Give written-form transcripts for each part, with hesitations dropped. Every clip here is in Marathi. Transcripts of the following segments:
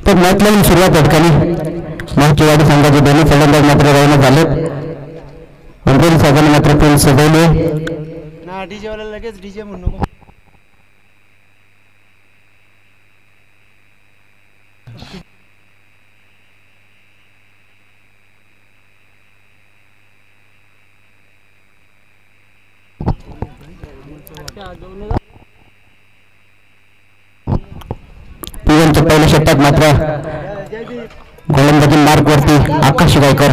तर मॅच लावून सुरुवात या ठिकाणी महाचीवाडी संघाचे दोन्ही फलंदाज मात्र रवाना झाले. अंबेरी साहेबांनी मात्र फील्ड सजवली ना. डीजे वाला लगेच डीजे म्हणू नको. पीएमच्या पहिल्या षटकात मात्र गोलंदाजी मार्क वरती आकाश गायकर.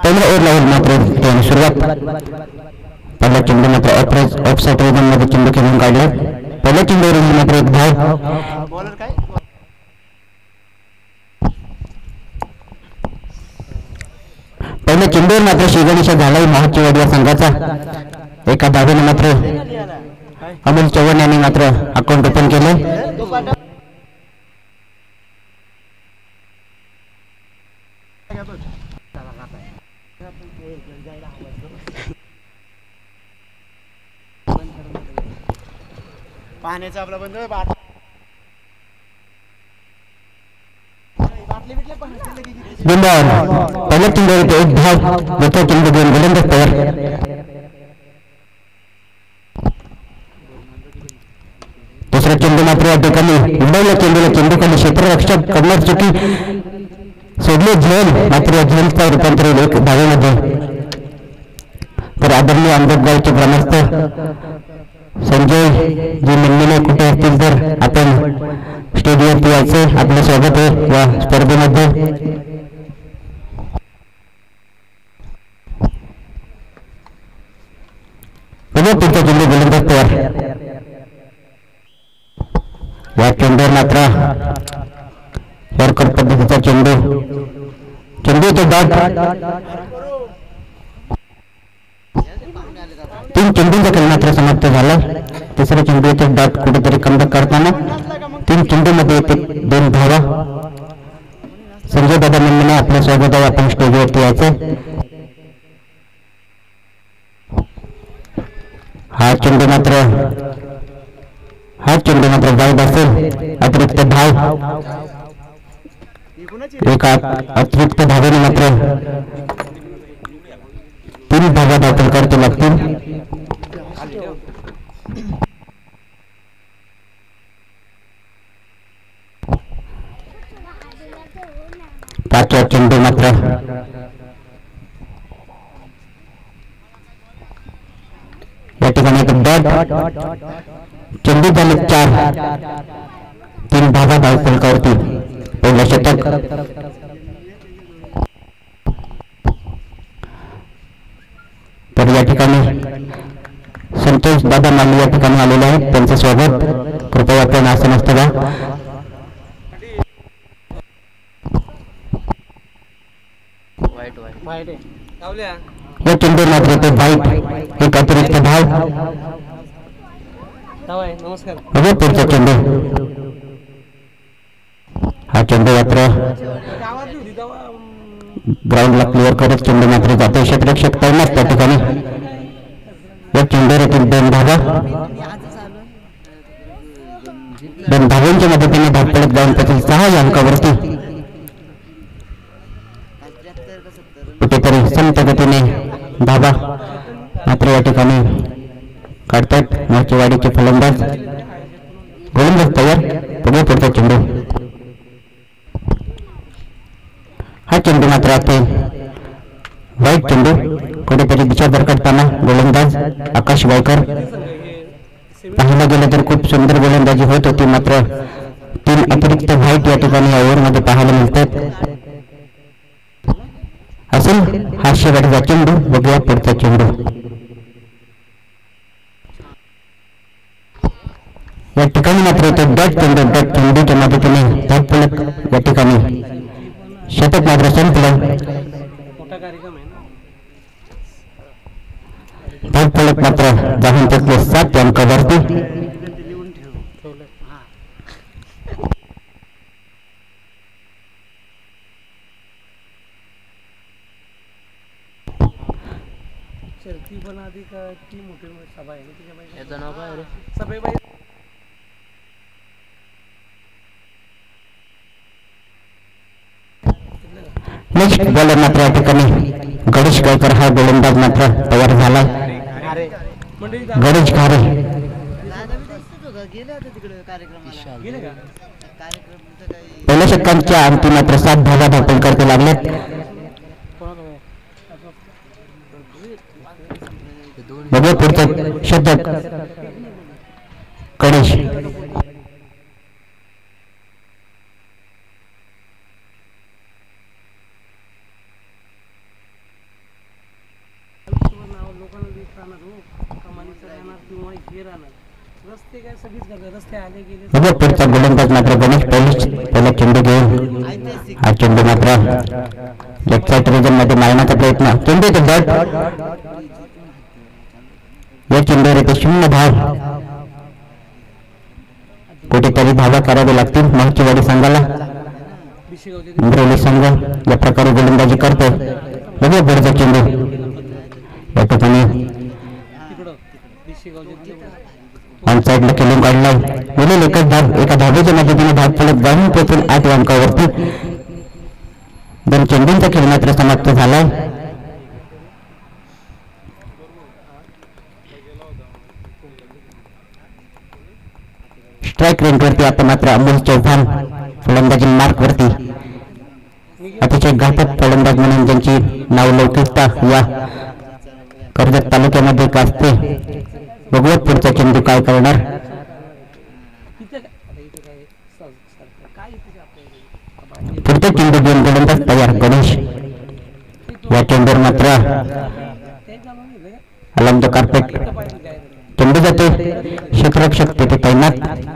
पहिल्या ओव्हर लावून मात्र सुरुवात. पहिला चेंडू मात्र ऑफसाईड मध्ये चेंडू खेळून काढला. पहिल्या चेंडूवर मात्र एक धाव. पहिल्या चेंडूवर मात्र शेजारीचा झालाही महाचीवाडी या संघाचा. एका धावेने मात्र अमोल चव्हाण यांनी मात्र अकाउंट ओपन केले. पाण्याचा आपला बंद पहिल्या चेंडूवर एक धाव. दुसऱ्या चेंडू दोन गोलंदाज तयार. दुसरा चेंडू मात्र या ठिकाणी उडवल्या चेंडूला चेंडूखाली क्षेत्ररक्षक करण्यास चुकी सोडले. झेल मात्र झेलचा रूपांतर एक धावेमध्ये. तर आदरणीय आंबेडगावचे ग्रामस्थ संजय जी म्हणलेले कुठे असतील तर आपण स्टेडियमवरती यायचे. आपलं स्वागत आहे या स्पर्धेमध्ये. पुढचा चेंडू गोलंदाज तयार. या चेंडूवर मात्र वरकर पद्धतीचा चेंडू तो डॉट. 3 चेंडूंचा खेळ मात्र समाप्त झाला. तिसरा चेंडू येथे डॉट कुठेतरी कमबॅक करताना 3 चेंडूमध्ये येथे 2 धावा. संजय दादा म्हणणे आपल्या स्वागत आहे. आपण स्टेजवरती यायचे. हा चेंडू मात्र जाऊन असेल. अतिरिक्त धाव. एका अतिरिक्त धावेने मात्र 3 धावा दाखल करते लागतील. पाचवा चेंडू मात्र या ठिकाणी एक डॉट. चेंडू झाले 4. 3 धावा धावफलकावरती. पहिलं षटक. तर या ठिकाणी संतोष दादा माली या ठिकाणी आलेले आहेत. त्यांचं स्वागत. कृपया आपण आसनस्थ व्हा. या चेंडू मात्र ते वाईट. एक अतिरिक्त धाव. पुढचा चेंडू. हा चेंडू मात्र ग्राउंडला क्लिअर करत चेंडू मात्र जातो. क्षेत्ररक्षक तैनात त्या ठिकाणी. या चेंडूवर 2 धावा. 2 धावांच्या मदतीने धावपळत जाऊन त्यातील 6 अंकावरती कुठेतरी संत गतीने धावा मात्र या ठिकाणी काढतात महाचीवाडीचे फलंदाज. गोलंदाज तयार. पुढचा चेंडू. हा चेंडू मात्र आता वाईट चेंडू. कुठेतरी दिशा भरकटताना गोलंदाज आकाश गायकर. पाहायला गेलं तर खूप सुंदर गोलंदाजी होत होती. मात्र 3 अतिरिक्त व्हाईट या ठिकाणी या ओव्हरमध्ये पाहायला मिळतात. असेल हा शेवटचा चेंडू. बघूया पुढचा चेंडू. या ठिकाणी मात्र तो डॉट चेंडूच्या मदतीने धावफलक या ठिकाणी शतक मात्र संपलं. धावफलक मात्र जाऊन त्यातले 7 अंकावरती. शर्ती पण आधी का ती मोठी सभा आहे त्याच्या बाई याचं नाव काय रे? सभेबाई नेक्स्ट बॉलर मात्र या ठिकाणी गणेश गायकर हा गोलंदाज मात्र तयार झाला. मंडळी गणेश घारे गेले आता तिकडे कार्यक्रमाला. गेले का कार्यक्रमचं काही पहिल्या षटकांच्या अंती मात्र 7 धावा धापण करते लागलेत. बघूया पुढचं षटक गणेश नाव लोकांना देत राहणार हो कमानीचं राहणार किंवा हे राहणार रस्ते काय सगळीच करतात रस्ते आले गेले बघूया पुढचा गोलंदाज मात्र गणेश पहिला चेंडू घेऊन हा चेंडू मात्र लेफ्ट साईड रिजन मध्ये मारण्याचा प्रयत्न चेंडू ते डॉट या चेंडूवर येते 0 धाव. कुठेतरी धावा करावे लागतील महचीवाडी संघाला. बिशेगावचे इंद्रोली संघ या प्रकारे गोलंदाजी करतो. बघूया पुढचा चेंडू या ठिकाणी तिकडं बिशेगावचे ऑन साईडला खेळून काढलाय. उरलेल एकच धाव एका धावेच्या मदतीने धाव फलक जाऊन पोहोचून 8 अंकावरती. 2 चेंडूंचा खेळ मात्र समाप्त झालाय. स्ट्राईक रेंजवरती आता मात्र अमोल चौहान फलंदाजी मार्कवरती अतिशय घातक फलंदाज म्हणून ज्यांची नावलौकिकता या कर्जत तालुक्यामध्ये गाजते. बघूया पुढचा चेंडू काय करणार. इथं काय आता इथं काय काय इथे आपल्याला पुढचा चेंडू घेऊन गोलंदाज तयार गणेश या चेंडूवर मात्र ते जाणून घेतलं का अलॉंग द कार्पेट इथं पाहिजे काय चेंडू जाते. क्षेत्ररक्षक तेथे तैनात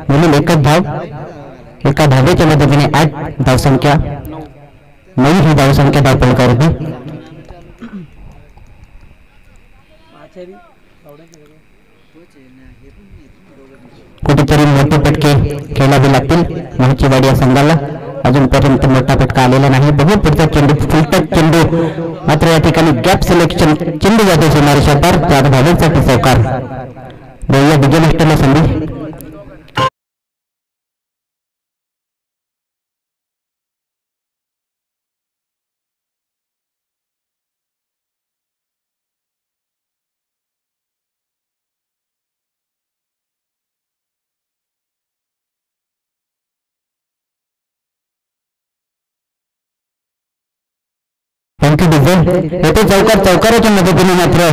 म्हणून एकच धाव एका धावेच्या मदतीने 8 धावसंख्या 9 ही धावसंख्या धावफलकावर होती. आचारी आवडायचं का कुठेतरी मोठे फटके खेळावे लागतील महचीवाडी या संघाला. अजूनपर्यंत मोठा फटका आलेला नाही. बघू पुढचा चेंडू फुलटक चेंडू मात्र या ठिकाणी गॅप सिलेक्शन चेंडू जातो सुमारे शतर 4 धावांसाठी सहकार. बघूया विजय मास्टरला संधी. थँक्यू डिझेल येथे चौकाराच्या मदतीने मात्र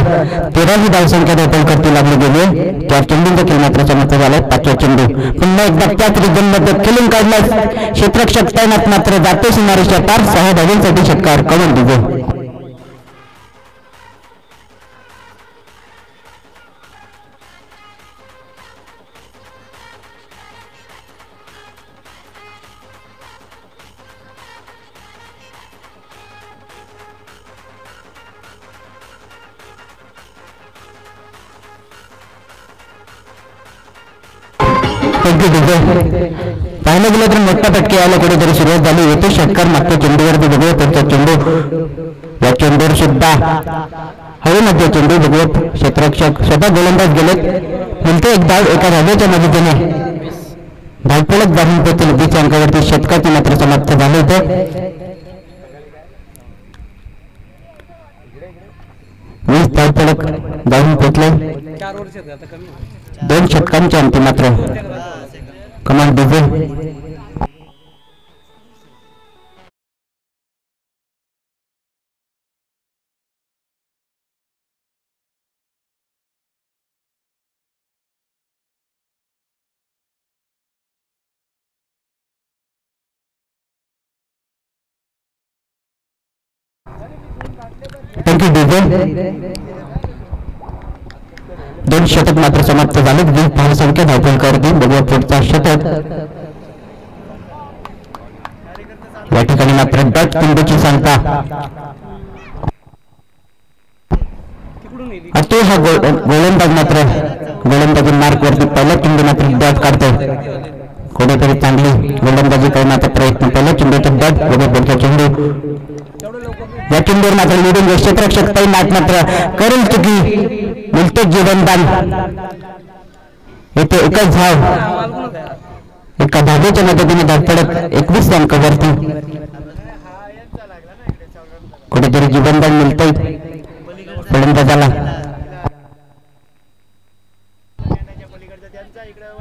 13 धावसंख्या धावपल करती लागली गेली. 4 चेंडूंचा खेळ मात्र समाप्त झाला. 5वा चेंडू पुन्हा एकदा त्याच रिजन मध्ये खेळून काढला. क्षेत्ररक्षक तैनात मात्र जाते सुमारे शतर 6 धावांसाठी षटकार कमल डिझेल. पाहिलं गेलं तर मोठा फटके यायला कुठेतरी सुरुवात झाली. येथे षटकार मागच्या चेंडूवरती बघूया पुढचा चेंडू या चेंडूवर सुद्धा हवेमध्ये चेंडू बघूया. क्षेत्ररक्षक स्वतः गोलंदाज गेलेत. म्हणते एक धाव एका धावेच्या मदतीने धावफलक जाऊन पोहोचतील 20 अंकावरती. षटकाची मात्र समाप्त झाले होते. 20 धावफलक जाऊन पोहोचले. 4 वर्ष आता कमी 2 षटकांच्या अंती मात्र कमांड डिझेल. Thank you diesel. 2 षटक मात्र समाप्त झाले. 20 धावसंख्या धावफलकावरती. बघूया पुढचा षटक या ठिकाणी मात्र डॉट चेंडूची सांगता तिकडून येईल अतो हा गोलंदाज मात्र गोलंदाजी मार्कवरती पहिला चेंडू मात्र डॉट काढतोय. कुठेतरी चांगली गोलंदाजी करण्याचा प्रयत्न पहिल्या चेंडूचा बॅट उभे पुढचा चेंडू या चेंडूवर मात्र लिडिंग क्षेत्ररक्षक तैनात मात्र करेल चुकी मिळते जीवनदान येथे एकच धाव एका धावेच्या मदतीने धावपडत 21 अंकावरती कुठेतरी जीवनदान मिळतंय फलंदाजाला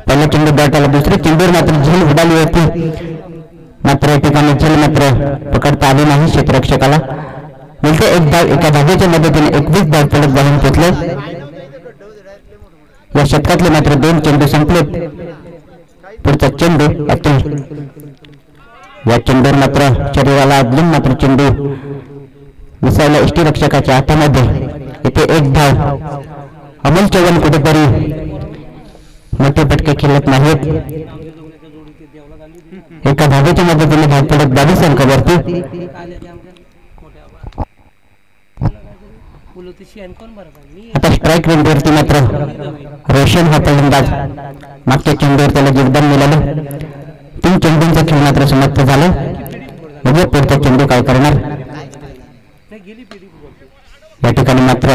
पहिला चेंडू बॅटला दुसऱ्या चेंडूवर मात्र झेल उडाली होती मात्र या ठिकाणी झेल मात्र पकडता आली नाही क्षेत्ररक्षकाला मिळते एक धाव एका धावेच्या मदतीने 21 धावपडत जाऊन पोचले या शतकातले मात्र 2 चेंडू संपले पुढचा चेंडू अतुल या चेंडूवर मात्र शरीराला आदलून मात्र चेंडू विसायला यष्टीरक्षकाच्या हातामध्ये इथे एक धाव अमोल चव्हाण कुठेतरी मोठे फटके खेळत नाहीत एका धावेच्या मदतीने धाव पडत 22 अंकावरती आता स्ट्राईक रेंजवरती मात्र रोशन हा फलंदाज मागच्या चेंडूवर त्याला योगदान मिळालं 3 चेंडूंचा खेळ मात्र समाप्त झाला म्हणजे पुढचा चेंडू काय करणार या ठिकाणी मात्र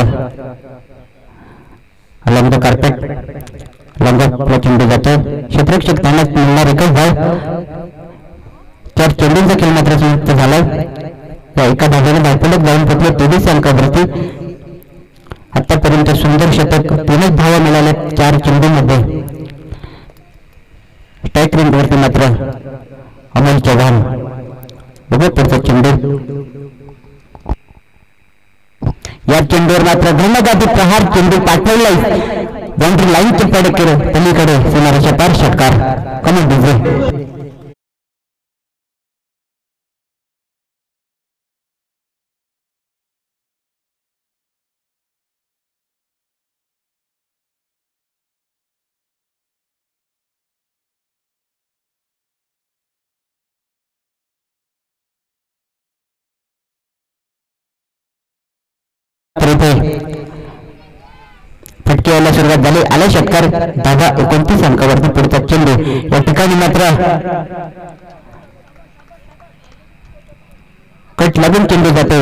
अलंग कार्पेट लंगातला चेंडू जातो क्षेत्ररक्षक स्थानात मिळणार एकच धाव 4 चेंडूंचा खेळ मात्र समाप्त झाला या एका धावेने धावपडत जाऊन पोचले 23 अंकावरती आतापर्यंत सुंदर शतक 3 धावा मिळाल्या 4 चेंडूमध्ये स्ट्राईक रेंजवरती मात्र अमोल चव्हाण बघा पुढचा चेंडू या चेंडूवर मात्र घनघाती प्रहार चेंडू पाठवलाय बाउंड्री लाईनच्या पलीकडे सीमारेषा पार षटकार कमी डिझे फटके यायला सुरुवात झाली आले षटकार धावा 29 अंकावरती पुढचा चेंडू या ठिकाणी मात्र कट लागून चेंडू जातो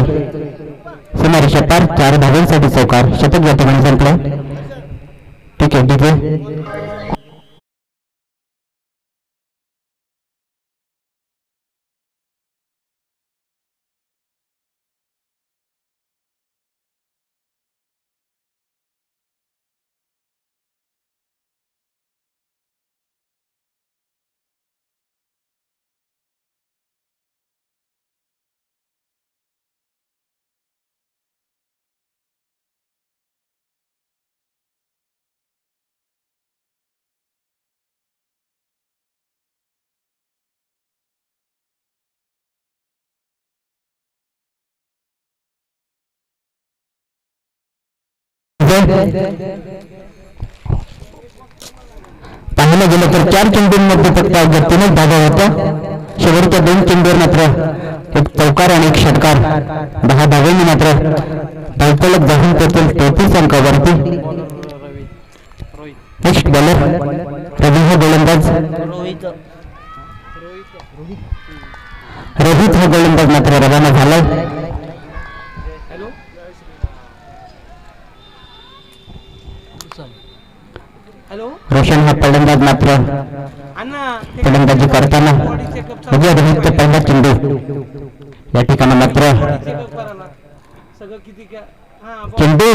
सीमारेषा पार 4 धावांसाठी चौकार शतक या ठिकाणी संपलं ठीक आहे ठीक आहे पाहायला गेलं तर 4 चेंडूंमध्ये फक्त 3च धावा होत्या शेवटच्या 2 चेंडूवर मात्र एक चौकार आणि एक षटकार 10 धावांनी मात्र धावपळत जाऊन पोहोचेल 33 अंकावरती नेक्स्ट बॉलर रवी हा गोलंदाज रोहित हा गोलंदाज मात्र रवाना झालाय रोशन हा फलंदाज मात्र फलंदाजी करताना रोहित पहिला चेंडू या ठिकाणी मात्र चेंडू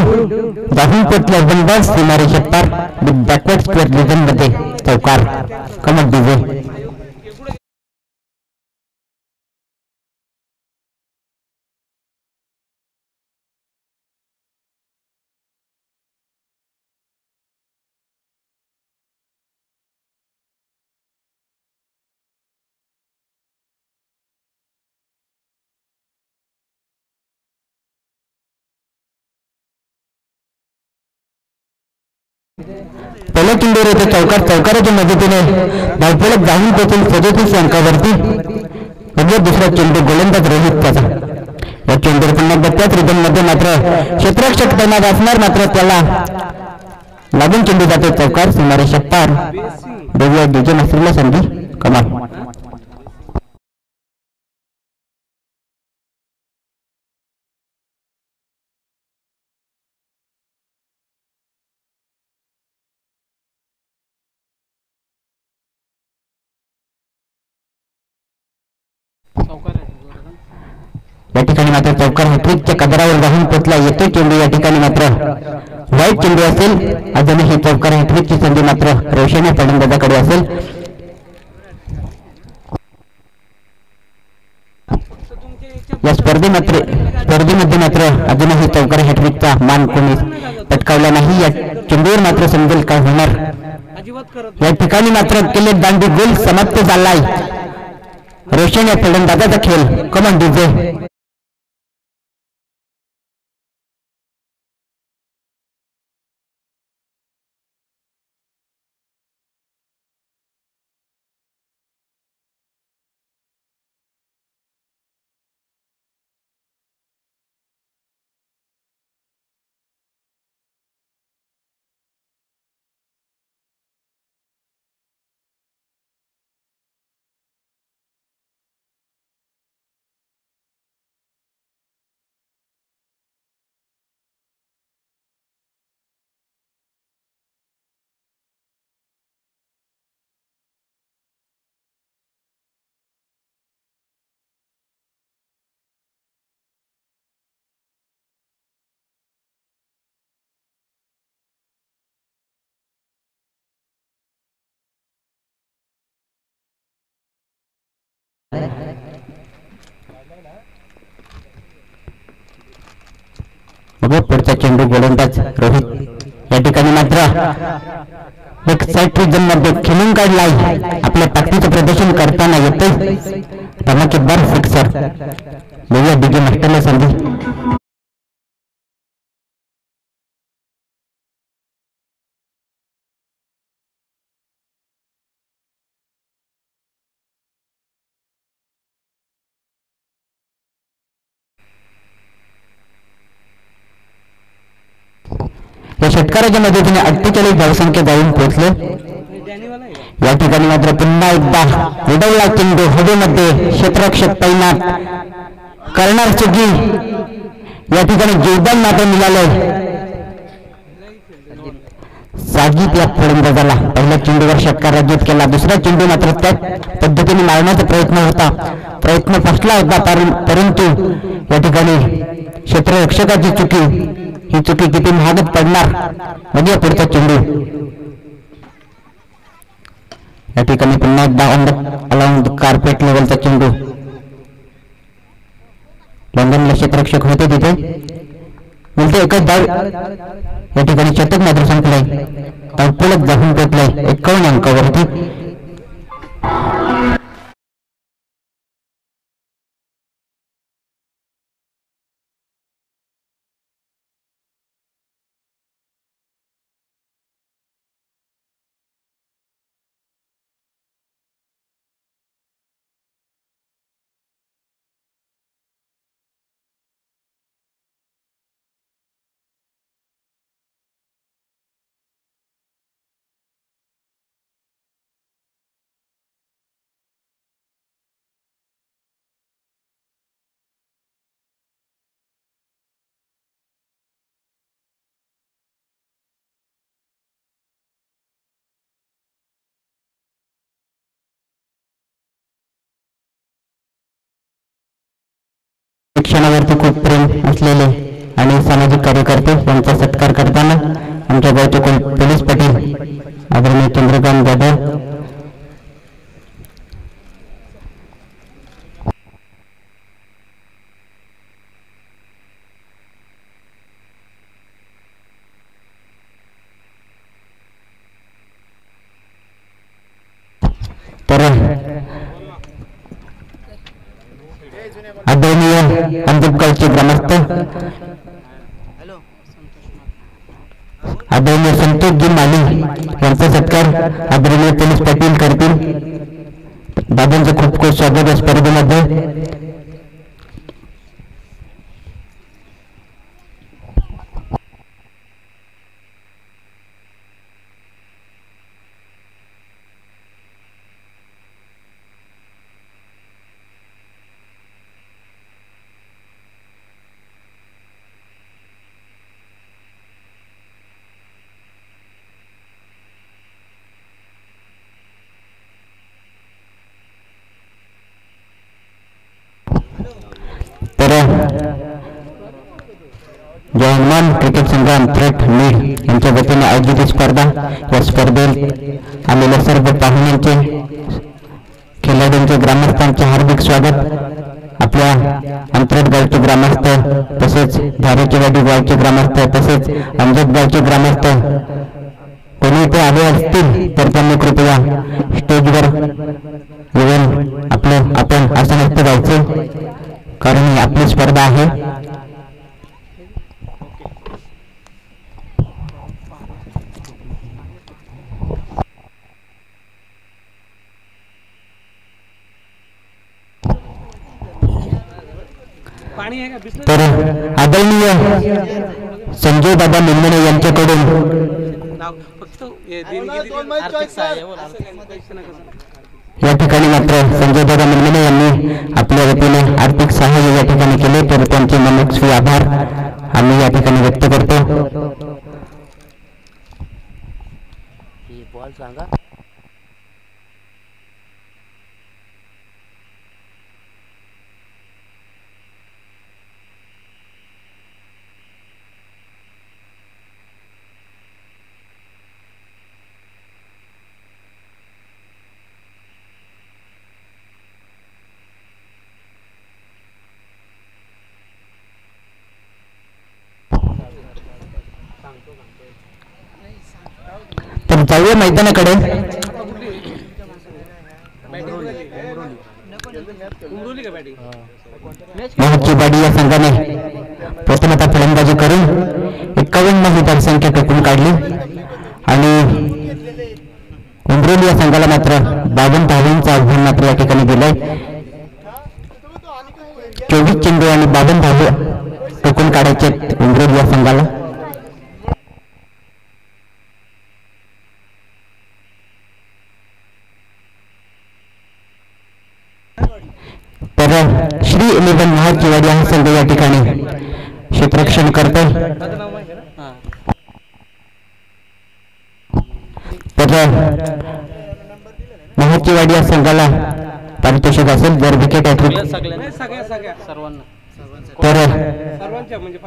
जाऊन पोचला बंदाज सीमारेषा पार बॅकवर्ड स्क्वेअर रिजन मध्ये चौकार कमल डिझे पहिल्या चेंडूवर येथे चौकाराच्या मदतीने धावपळत जाऊन पोहोचून 37 अंकावरती म्हणजे दुसरा चेंडू गोलंदाज रोहित त्याचा या चेंडूवर पुन्हा त्याच रिदम मध्ये मात्र क्षेत्ररक्षक तैनात असणार मात्र त्याला लागून चेंडू जातो चौकार सीमारेषा पार बघूया डीजे नसरीला संधी कमाल. या ठिकाणी मात्र चौकार हॅट्रिकच्या कदरावर जाऊन पोचला. येतो चेंडू या ठिकाणी मात्र वाईट चेंडू असेल. अजूनही चौकार हॅट्रिकची संधी मात्र रोशन फलंदाजाकडे असेल. या स्पर्धेमध्ये मात्र अजूनही चौकार हॅट्रिकचा मान कोणी पटकावला नाही. या चेंडूवर मात्र समजेल काय होणार. या ठिकाणी मात्र केले दांडी गोल समाप्त झालाय. रोशन या फलंदाजाचा खेळ. Come on DJ. बघा पुढचा चेंडू गोलंदाज रोहित. या ठिकाणी मात्र एक साईड प्रिझम मध्ये खेळून काढलाय. आपल्या ताकदीचं प्रदर्शन करताना येते धमाकेदार सिक्सर. बघूया डीजे मास्टरला संधी. या षटकाराच्या मदतीने 48 धावसंख्या जाऊन पोहोचले. या ठिकाणी मात्र पुन्हा एकदा उडवला चेंडू हवेमध्ये. क्षेत्ररक्षक तैनात करणार चुकी. या ठिकाणी जोरदार मात्र मिळाले. साजिद या फलंदाजाला पहिल्या चेंडूवर षटकार राज्यात केला. दुसरा चेंडू मात्र त्याच पद्धतीने मारण्याचा प्रयत्न फसला होता. परंतु या ठिकाणी क्षेत्ररक्षकाची चुकी. ही चुकी किती महागत पडणार. बघूया पुढचा चेंडू. या ठिकाणी पुन्हा एकदा अलाउंड कार्पेट लेवलचा चेंडू. लंडनला क्षेत्ररक्षक होते तिथे. बोलते एकच धाव. या ठिकाणी शतक मात्र संपलंय. धावपळत जाऊन पोचलंय 51 अंकावरती. शिक्षणावरती खूप प्रेम असलेले आणि सामाजिक कार्यकर्ते यांचा सत्कार करताना आमच्या गावचे पोलीस पाटील आदरणीय चंद्रकांत जाधव तर आदरणीय अंधुपगावचे ग्रामस्थ आदरणीय संतोषजी माली यांचा सत्कार आदरणीय पोलीस पाटील करतील. दादांचं खूप खूप स्वागत या स्पर्धेमध्ये. जय हनुमान क्रिकेट संघ अंतरट मीड यांच्या वतीने आयोजित स्पर्धा. या स्पर्धेत आलेल्या सर्व पाहुण्यांचे, खेळाडूंचे, ग्रामस्थांचे हार्दिक स्वागत. आपल्या अंतरट गावचे ग्रामस्थ, तसेच धारेचेवाडी गावचे ग्रामस्थ, तसेच अंजद गावचे ग्रामस्थ कोणी ते आले असतील तर त्यांनी कृपया स्टेजवर येऊन आपण आसनस्थ जायचे, कारण ही आपली स्पर्धा आहे. पाणी आहे का बिस्लरी? तर आदरणीय संजय दादा निंबणे यांच्याकडून नाव फक्त हे देणगी दिली, आर्थिक सहाय्य बोल, आर्थिक पैसे नका सांगू. या ठिकाणी मात्र संजय दादा निंबणे यांनी आपल्या वतीने आर्थिक सहाय्य या ठिकाणी केले, तर त्यांचे मनस्वी आभार आम्ही या ठिकाणी व्यक्त करतो. बॉल सांगा. तर जाऊया मैदानाकडे. उमरोली का बॅटिंग? मोहचीवाडी या संघाने प्रथमतः फलंदाजी करून 51 ही धावसंख्या टिकून काढली आणि उमरोली या संघाला मात्र 52 धावांचं आव्हान मात्र या ठिकाणी दिलंय. 24 चेंडू आणि 52 धावे टिकून काढायचे उमरोली या संघाला. तर श्री 11 मोहचीवाडी हा संघ या ठिकाणी क्षेत्ररक्षण करतो. तर मोहचीवाडी या संघाला पारितोषिक असेल जर विकेट हॅट्रिक सगळ्या सर्वांना तर सर्वांच्या म्हणजे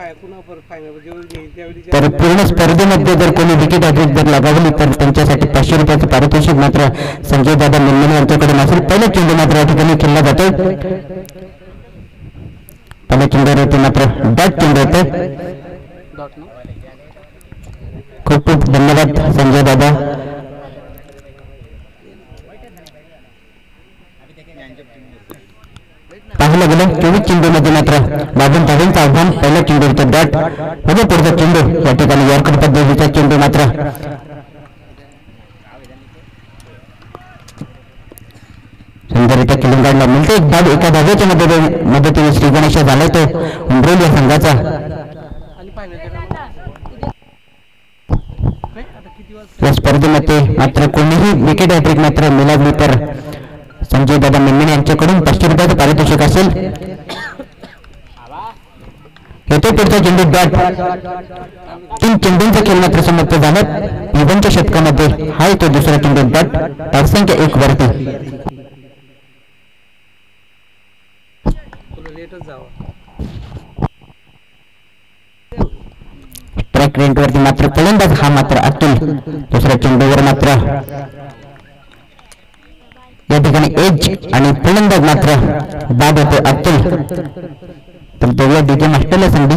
तर पूर्ण स्पर्धेमध्ये जर कोणी विकेट हॅट्रिक जर लगावली तर त्यांच्यासाठी 500 रुपयाचं पारितोषिक मात्र संजय दादा निंबणे यांच्याकडून असेल. पहिला चेंडू मात्र या ठिकाणी खेळला जातो. पहिल्या चेंडूवरती मात्र डॉट चेंडू होते. खूप खूप धन्यवाद संजय दादा. पाहायला गेलं 24 चेंडूमध्ये मात्र 52 धावांचं आव्हान. पहिल्या चेंडूवरचं डॉट म्हणजे पुढचा चेंडू या ठिकाणी यॉर्कर पद्धतीचा चेंडू मात्र सुंदररित्या किलंगाडला मिळते. एक धाव एका धावेच्या मदतीने श्री गणेश झालाय तो उमरोली या संघाचा. या स्पर्धेमध्ये मात्र कोणीही विकेट हॅट्रिक मात्र मिळाली तर संजय दादा निंबणे यांच्याकडून 500 रुपयाचं पारितोषिक असेल. येथे पुढचा चेंडू डॉट. 3 चेंडूंचा खेळ मात्र समाप्त झाला. 20च्या षटकामध्ये हा तो दुसरा चेंडू डॉट. धावसंख्या 1 वरती. स्ट्राईक रेट वरती मात्र फलंदाज हा मात्र अतुल. दुसऱ्या चेंडूवर मात्र या ठिकाणी एज आणि फलंदाज मात्र बाद होतो अतुल. तर दोघे डीजे मास्टरला संधी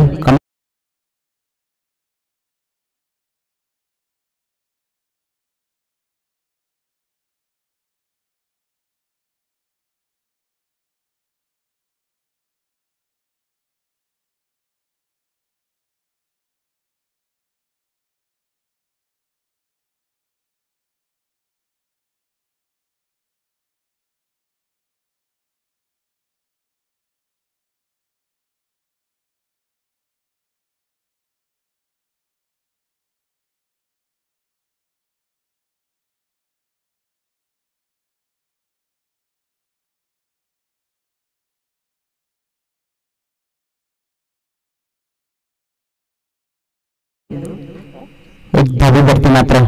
एक धाबीवरती मात्र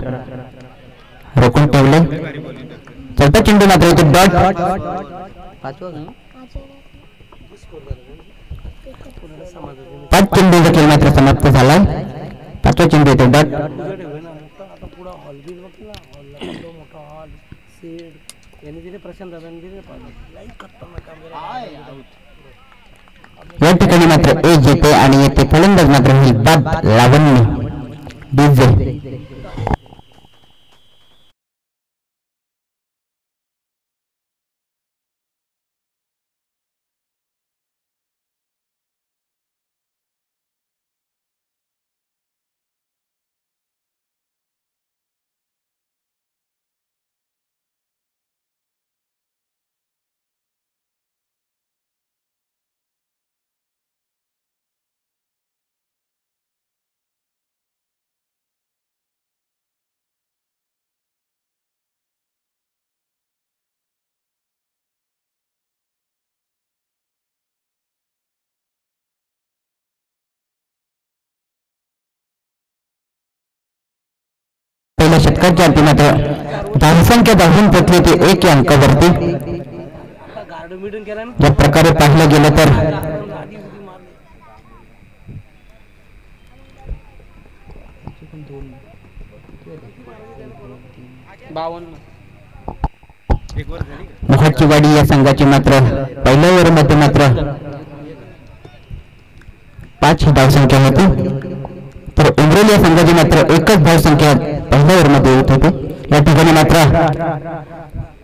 रोखून ठेवले. चौथा चेंडू मात्र इथे डॉट. पूर्ण समाजाचे 5 चेंडूचा खेळ मात्र समाप्त झालाय. 5वा चेंडू येतो डॉट. उजेड आहे ना मोठा. आता पुढं हॉल बिल बघ ना, हॉलला मोठा हॉल सेट यांनी दिले, प्रशांत दादांनी दिले पाहिजे. लई खतरनाक काम केलं. या ठिकाणी मात्र ए जिते आणि येथे फलंदाज मात्र ही बाद लावण्य डीजे. पहिल्या षटकाच्या अंती मात्र धावसंख्या धावून पोचली ते 1 या अंकावरती. आता गार्ड मिडून केला ना, ज्या प्रकारे पाहिलं गेलं तर आधी उडी मारली. मोहाचीवाडी या संघाची मात्र पहिल्या ओव्हरमध्ये मात्र 5 धावसंख्या होती, तर उमरेल या संघाची मात्र 1च धावसंख्या पहिल्या ओव्हरमध्ये येत होती. या ठिकाणी मात्र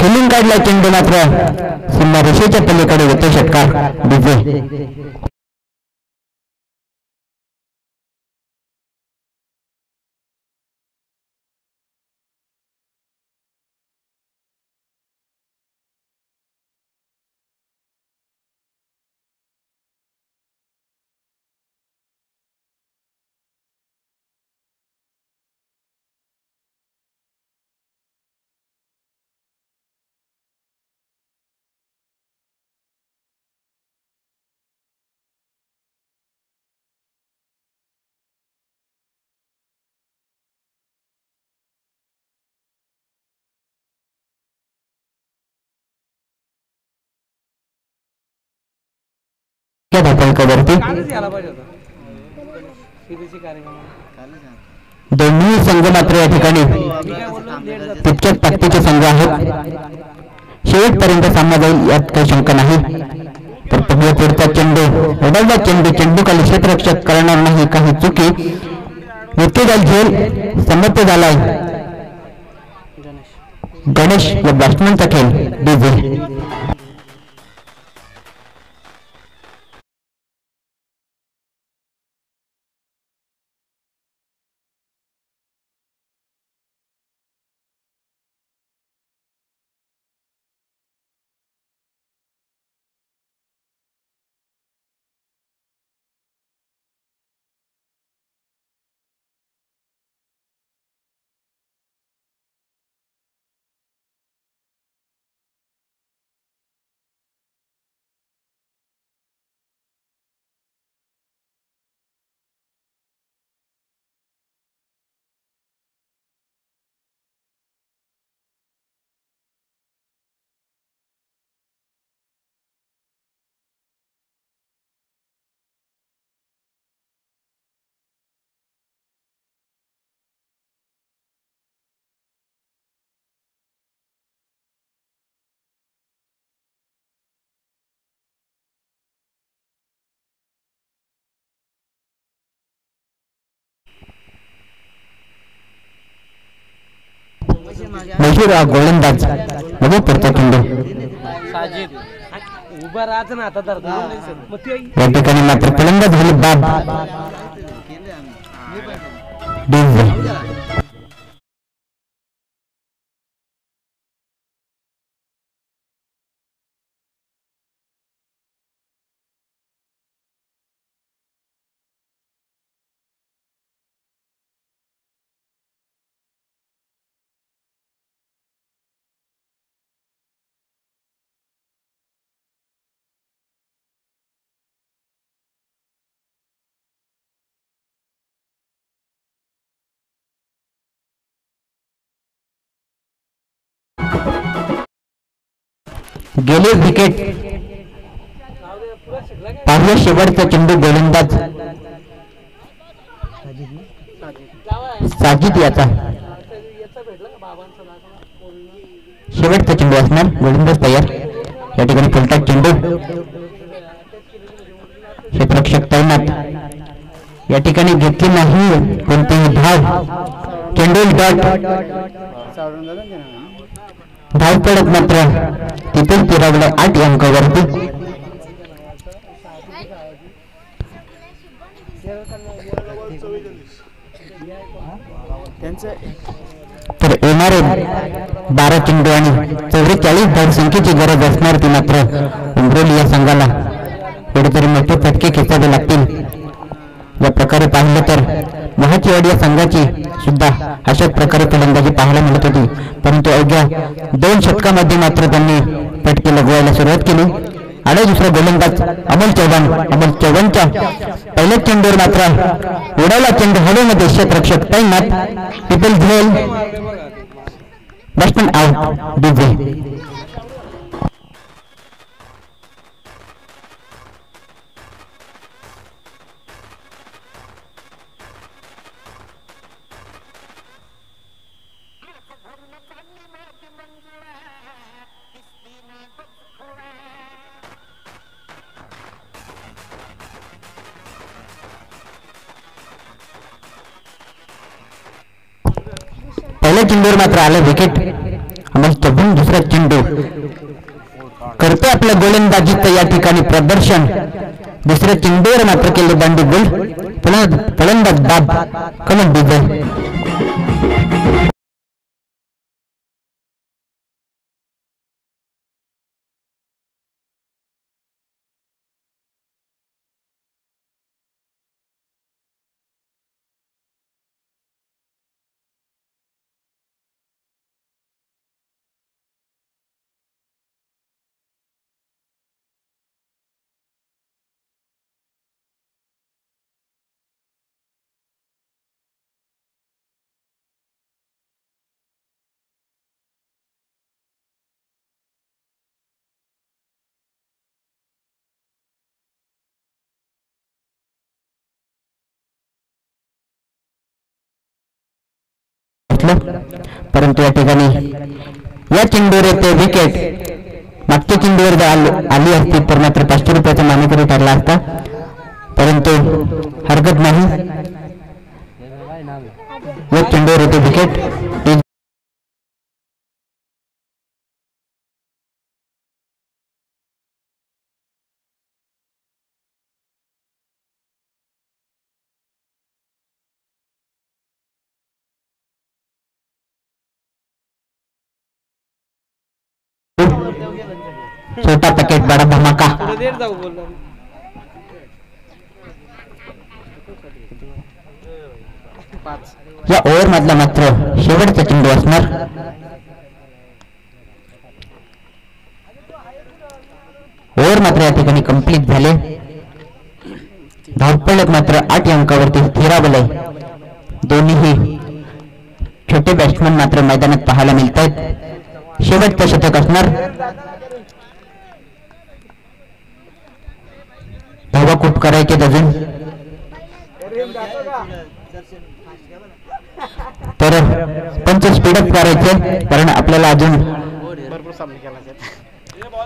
खेळून काढला चेंडू मात्र सीमा रेषेच्या पलीकडे येतो षटकार डीजे. धापलकावरती कालच यायला पाहिजे होता सीबीसी कार्यक्रम. दोन्ही संघ मात्र या ठिकाणी तितक्याच ताकदीचे संघ आहेत. शेवटपर्यंत सामना जाईल यात काही शंका नाही. तर पुढे पुढचा चेंडू उडवला चेंडू चेंडूखाली क्षेत्ररक्षक करणार नाही काही चुकी. मृत्यूदल झेल समर्थ झालाय गणेश व बॅट्समनचा खेळ डीजे. मशहूर गोलंदाज बघू पुढचा चेंडू. साजिद उभा राहायचं ना, आता धरतो मग ते या ठिकाणी मात्र फलंदाज झाले बाब डीजे. गेले विकेट पाहूया शेवटचा चेंडू गोलंदाज साजिद याचा शेवटचा चेंडू असणार गोलंदाज तयार या ठिकाणी फुलटाक चेंडू क्षेत्ररक्षक तैनात या ठिकाणी घेतली नाही कोणतीही धाव चेंडू डॉट धाव पडत मात्र तिथून फिरवले 8 अंकावरती तर येणारे 12 चेंडू आणि 44 धावसंख्येची गरज असणार ती मात्र उमरोली या संघाला कुठेतरी मोठे फटके खेचावे लागतील. या प्रकारे पाहिलं तर महाचीवाडी या संघाची सुद्धा अशाच प्रकारे फलंदाजी पाहायला मिळत होती, परंतु अवघ्या 2 षटकामध्ये मात्र त्यांनी फटके लगवायला सुरुवात केली. आणि दुसरा गोलंदाज अमोल चव्हाणच्या पहिल्या चेंडूवर मात्र उडाला चेंडू हवेमध्ये क्षेत्ररक्षक तैनात पीपल झेल बॅट्समन आउट डीजे. पहिल्या चेंडूवर मात्र आलं विकेट. अमोल चव्हाण दुसरा चेंडू करते आपल्या गोलंदाजीचं या ठिकाणी प्रदर्शन. दुसऱ्या चेंडूवर मात्र केले दांडी गोल. फलंदाज बाब कमल डिझेल. परंतु या ठिकाणी या चेंडूवर येते विकेट. मागच्या चेंडूवर जर आली असती तर मात्र 500 रुपयाचा मानकरी ठरला असता, परंतु हरकत नाही. या चेंडूवर येते विकेट. छोटा पॅकेट बडा धमाका. या ओव्हर मधला मात्र शेवटचा चेंडू असणार. ओव्हर मात्र या ठिकाणी कंप्लीट झाले. धावपळक मात्र 8 अंकावरती स्थिरावले. दोन्हीही छोटे बॅट्समन मात्र मैदानात पाहायला मिळत आहेत. शेवटचं शतक असणार. धावा खूप करायचे अजून, तर पंच स्पीडअप करायचे कारण आपल्याला अजून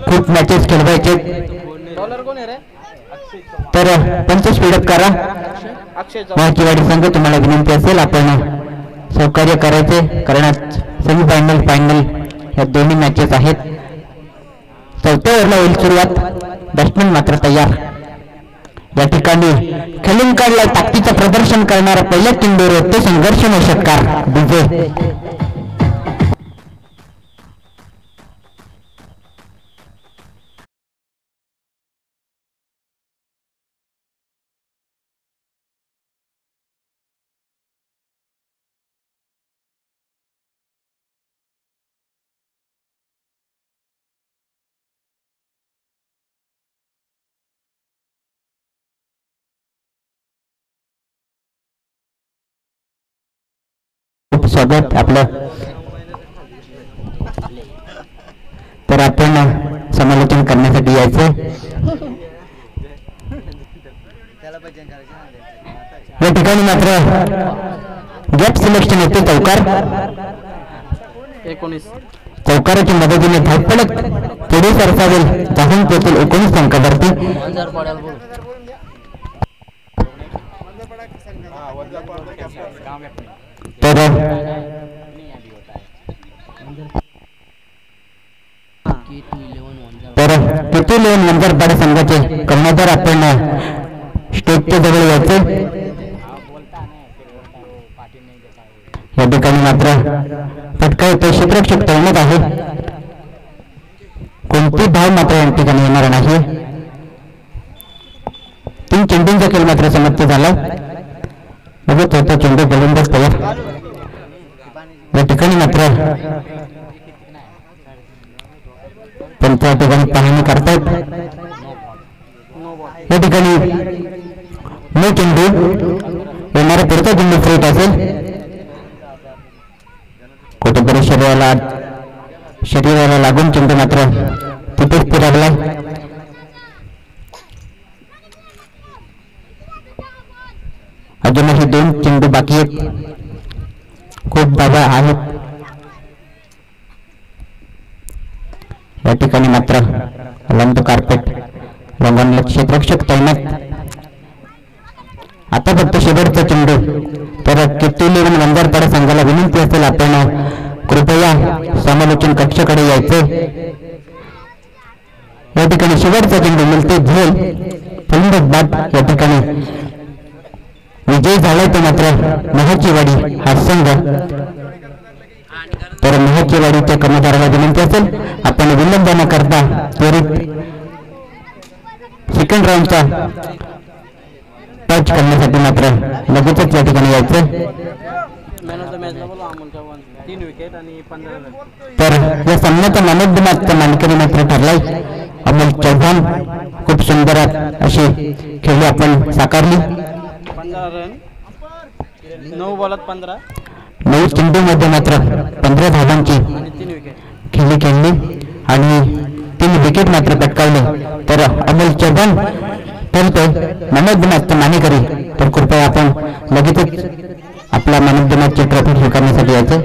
खूप मॅचेस खेळवायचे. तर पंच स्पीडअप करा. महाचीवाडी संघ तुम्हाला विनंती असेल आपण सहकार्य करायचे कारण सेमीफायनल फायनल या दोन्ही मॅचेस आहेत. 4थ्या ओव्हरला होईल सुरुवात. बॅट्समन मात्र तयार. या ठिकाणी खेळून काढला ताकदीचं प्रदर्शन करणारा पहिल्या चेंडूवर ते संघर्षमय षटकार डीजे. स्वागत आपलं. तर आपण समालोचन करण्यासाठी यायचं. चेंज करायचे ना. या ठिकाणी मात्र गॅप सिलेक्शन येते चौकार. 19 चौकाराच्या मदतीने धावपळत पुढे सरसावेल जाहून पोहोचेल 19 अंकावरती. तर किती लेन वंजारपाडा संघाचे कर्णधार आपण स्टेजच्या जवळ यायचे. या ठिकाणी मात्र फटका येतो. क्षेत्ररक्षक तैनात आहे. कोणती धाव मात्र या ठिकाणी येणार नाही. 3 चेंडूंचा खेळ मात्र समाप्त झाला. बघत होता चेंडू गोलंदाज तयार. या ठिकाणी मात्र पण त्या ठिकाणी पाहणी करतायत. या ठिकाणी नो चेंडू येणारा पुढचा चेंडू फ्रेट असेल. कुठेतरी शरीराला लागून चेंडू मात्र तिथेच फिरवला. अजूनही 2 चेंडू बाकी आहेत. खूप धावा आहेत. या ठिकाणी मात्र लंब कार्पेट रंगवलेले क्षेत्ररक्षक तैनात. आता फक्त शेवटचा चेंडू. तर किती लेवून वंजारपाडा संघाला विनंती असेल आपण कृपया समालोचन कक्षाकडे यायचे. या ठिकाणी शेवटचा चेंडू मिळते झेल फलंदाज बाद. या ठिकाणी विजय झालाय तो मात्र महाचीवाडी हा संघ. तर महाचीवाडीच्या कर्मचाऱ्याला विनंती असेल आपण विलंब न करता त्वरित सेकंड राऊंडचा टच करण्यासाठी मात्र लगेचच या ठिकाणी यायचं. मॅन ऑफ द मॅचला बोलू अमोल चव्हाण 3 विकेट आणि 15 रन. तर या सामन्याचा मॅन ऑफ द मॅचचा मानकरी मात्र ठरलाय अमोल चव्हाण. खूप सुंदर अशी खेळी आपण साकारली. 15 रन 9 बॉलात 15 9 चेंडूमध्ये मात्र 15 धावांची आणि 3 विकेट खेळली आणि 3 विकेट मात्र पटकावले. तर अमोल चव्हाण ठरतो मॅन ऑफ द मॅचचा मानकरी. तर कृपया आपण लगेचच आपला मॅन ऑफ द मॅचची ट्रॉफी स्वीकारण्यासाठी यायचं.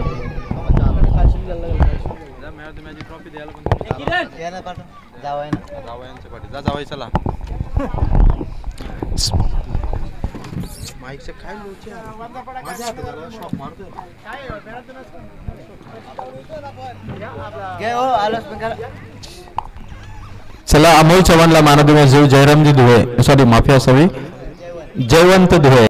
चला अमोल चव्हाणला मॅन ऑफ द मॅच देऊ. जयरामजी धुळे सॉरी माफी असावी जयवंत धुळे.